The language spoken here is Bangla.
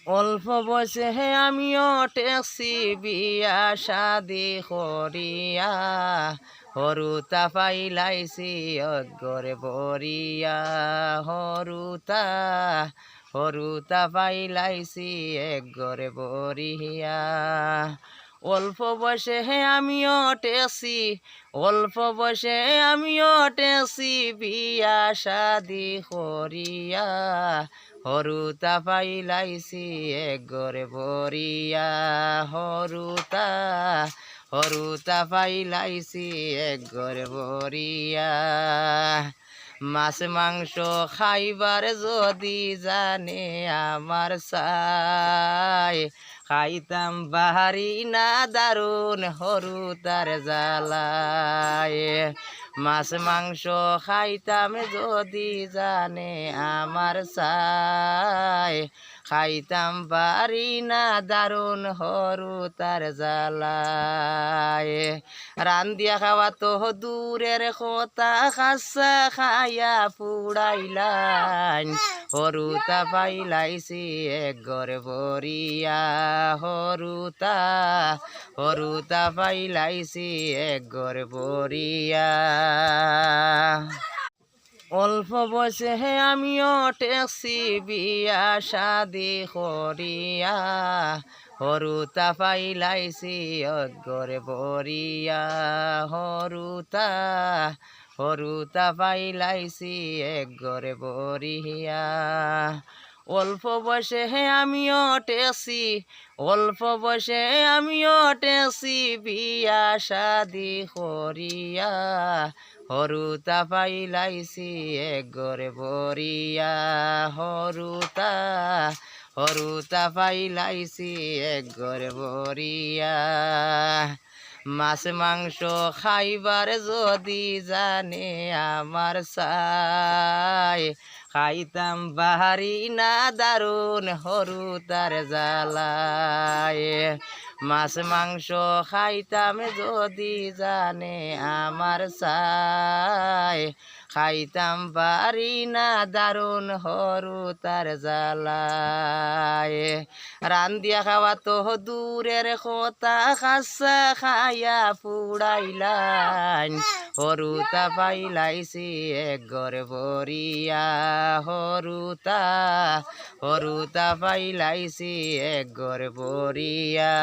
অল্প বয়সে আমিও টেকছি বিয়া শাদি করিয়া হরুতা পাইলাইছি অগরে বরিয়া হরুতা হরুতা পাইলাইছি একগরে বরিয়া অল্প বয়সে আমিও টেকছি অল্প বয়সে আমিও টেকছি বিয়া শাদি করিয়া হরুতা পাইলাইছি একগরে বরিয়া হরুতা হরুতা পাইলাইছি একগরে বরিয়া মাছ মাংস খাইবার যদি জানে আমার সাই খাইতাম বাহারি না দারুন হরুতার জ্বালায় মাছ মাংস খাইতাম যদি জানে আমার সাই খাইতাম বাড়ি না দারুন হরুতার জ্বালায় রান্দিয়া খাওয়া তো দূরের কথা খাসা খাইয়া পুড়াইলাম হরুতা পাইলাইছি একগরে বরিয়া হরুতা হরুতা পাইলাইছি একগরে বরিয়া অল্প বয়সে আমিও টেকছি বিয়া শাদি করিয়া হরুতা পাইলাইছি অগরে বরিয়া হরুতা হরুতা পাইলাইছি একগরে বরিয়া অল্প বয়সে আমিও টেকছি অল্প বয়সে আমিও টেকছি বিয়া শাদি করিয়া হরুতা পাইলাইছি একগরে বরিয়া হরুতা হরুতা পাইলাইছি একগরে বরিয়া মাছ মাংস খাইবার যদি জানে আমার সাই খাইতাম বাহারি না দারুন হরুতার জ্বালায় মাছ মাংস খাইতাম যদি জানে আমার সাই খাইতাম বাড়ি না দারুন হরুতার জ্বালায় রান্দিয়া খাওয়া তো দূরের কথা খাসা খাইয়া পুড়াইলাম হরুতা পাইলাইছি একগরে বরিয়া হরুতা হরুতা পাইলাইছি একগরে বরিয়া